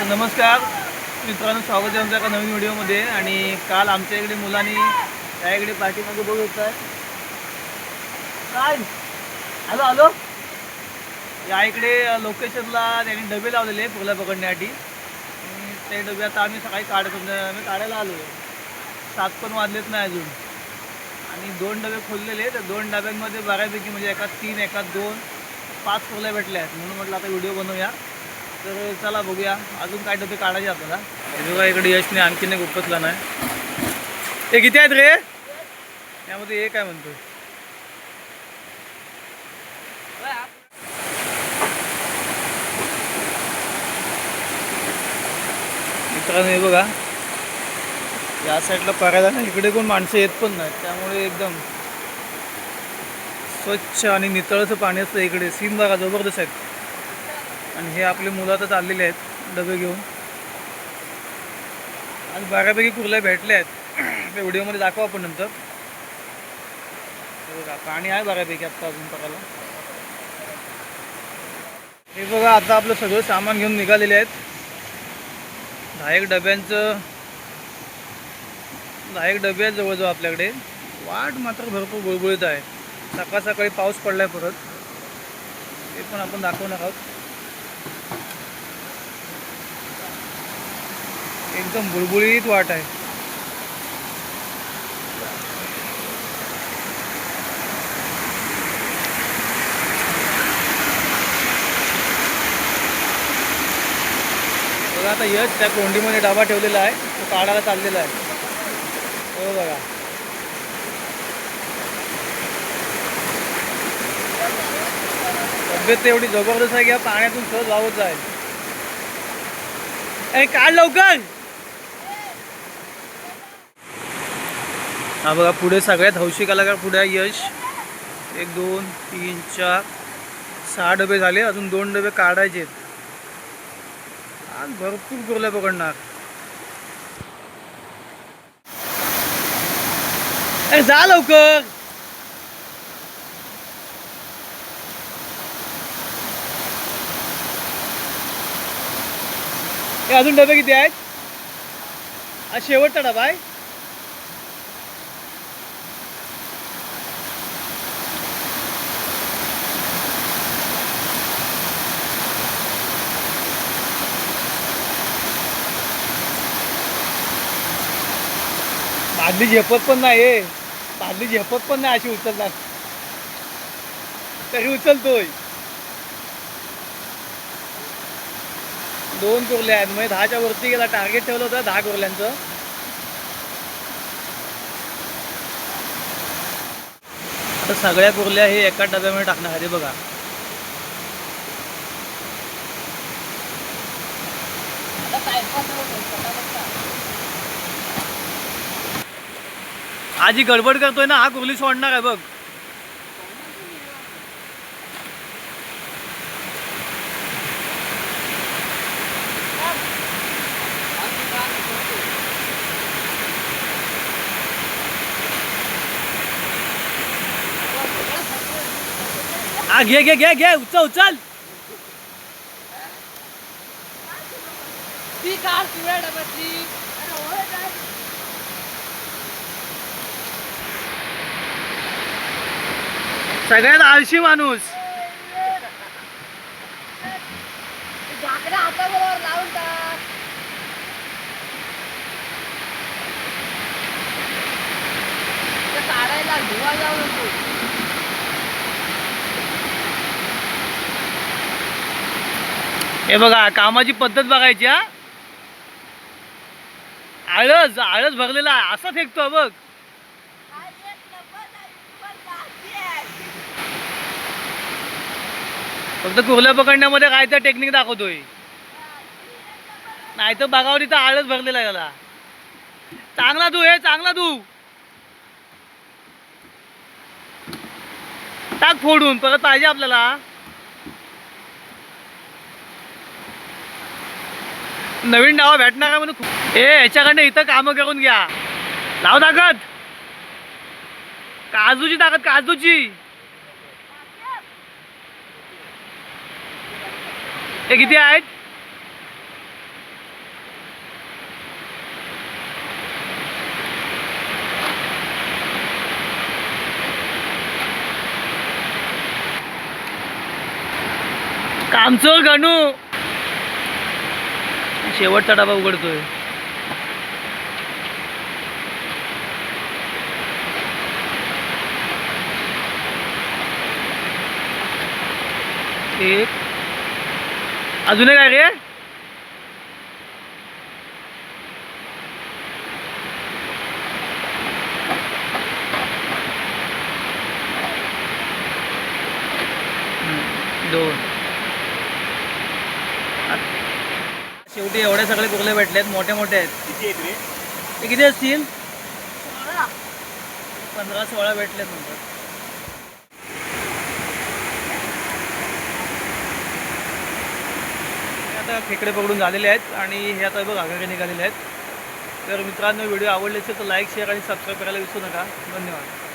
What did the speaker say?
नमस्कार मित्रांनो, स्वागत आहे आमच्या एका नवीन व्हिडिओमध्ये। आणि काल आमच्या इकडे मुलांनी त्या इकडे पाठीमागे बघू येतात काय हॅलो हॅलो या इकडे लोकेशनला त्यांनी डबे लावलेले फुलं पकडण्यासाठी। आणि ते डबे आता आम्ही सकाळी आम्ही काढायला आलो आहे। 7 पण वाजलेत नाही अजून। आणि 2 डबे खोललेले, तर 2 डब्यांमध्ये बऱ्यापैकी म्हणजे एकात 3 एकात 2 5 फुलं भेटले आहेत। म्हणून म्हटलं आता व्हिडिओ बनवूया। तर चला बघूया अजून काय डबे काढायचे आपल्याला। हे बघा इकडे यशने आणखीन एक उपसला नाही। ते किती आहेत रे? यामध्ये एक काय म्हणतोय मित्रांनो, हे बघा या साईडला परायला ना इकडे कोण माणसं येत पण नाहीत, त्यामुळे एकदम स्वच्छ आणि नितळचं पाणी असतं इकडे। सीन बघा जबरदस्त आहेत। आणि हे आपले मुलं आता चाललेले आहेत डबे घेऊन। आणि बऱ्यापैकी कुर्ल्या भेटल्या आहेत, ते व्हिडिओमध्ये दाखवू आपण नंतर। हे बघा पाणी आहे बऱ्यापैकी आत्ता अजून पकायला। हे बघा आता आपलं सगळं सामान घेऊन निघालेले आहेत। 10 डबे आहेत जवळजवळ आपल्याकडे। वाट मात्र भरपूर गुळगुळीत आहे। सकाळ सकाळी पाऊस पडलाय परत, ते पण आपण दाखवणार आहोत। एकदम बुळबुळीत वाट आहे। बघा आता यश त्या कोंडीमध्ये डबा ठेवलेला आहे, तो काढायला चाललेला आहे। हो बघा तब्येत एवढी जबरदस्त आहे की या पाण्यातून सहज वाहत जाईल। अरे काढ लवकर। हा बघा पुढे सगळ्यात हौशी कलाकार पुढे आहे यश। 1 2 3 4 6 डबे झाले, अजून 2 डबे काढायचे आहेत। आज भरपूर कुर्ल्या पकडणार। अरे जा लवकर। हे अजून डबे किती आहेत? हा शेवटचा डबा आहे। बादली झेपत पण नाही, बादली झेपत पण नाही अशी उचलणार, तरी उचलतोय। 2 कुर्ल्या आहेत, म्हणजे 10च्या वरती गेला। टार्गेट ठेवलं होतं 10 कुर्ल्यांचं। आता सगळ्या कुर्ल्या हे एका डब्यामध्ये टाकणार आहे। बघा आजी गडबड करतोय ना, हा कुर्ली सोडणार आहे बघ। हा घे घे घे घे, उचल उचल। सगळ्यात आळशी माणूस। हे बघा कामाची पद्धत बघायची। हा आळस आळस भरलेला असा फेकतो बघ। फक्त कुर्ल्या पकडण्यामध्ये काय तर टेक्निक दाखवतोय, नाही तर बघावर इथं आळस भरलेला आहे त्याला। चांगला धू, हे चांगला धू, टाक फोडून, परत पाहिजे आपल्याला। नवीन डावा भेटणार का म्हणून ह्याच्याकडनं इथं कामं करून घ्या। लाव ताकद, काजूची ताकद, काजूची। हे किती आहेत? आमचं गणू शेवटचा डबा उघडतोय. एक अजून काय रे? दोन. शेवटी एवढे सगळे कुर्ले भेटलेत, मोठे मोठे आहेत. किती आहेत रे? ते किती असतील? 15-16 भेटलेत नंतर. आता खेकडे पकडून झालेले आहेत आणि हे आता बघ आघाडी निघालेले आहेत. तर मित्रांनो, व्हिडिओ आवडले असेल तर लाईक, शेअर आणि सबस्क्राईब करायला विसरू नका. धन्यवाद.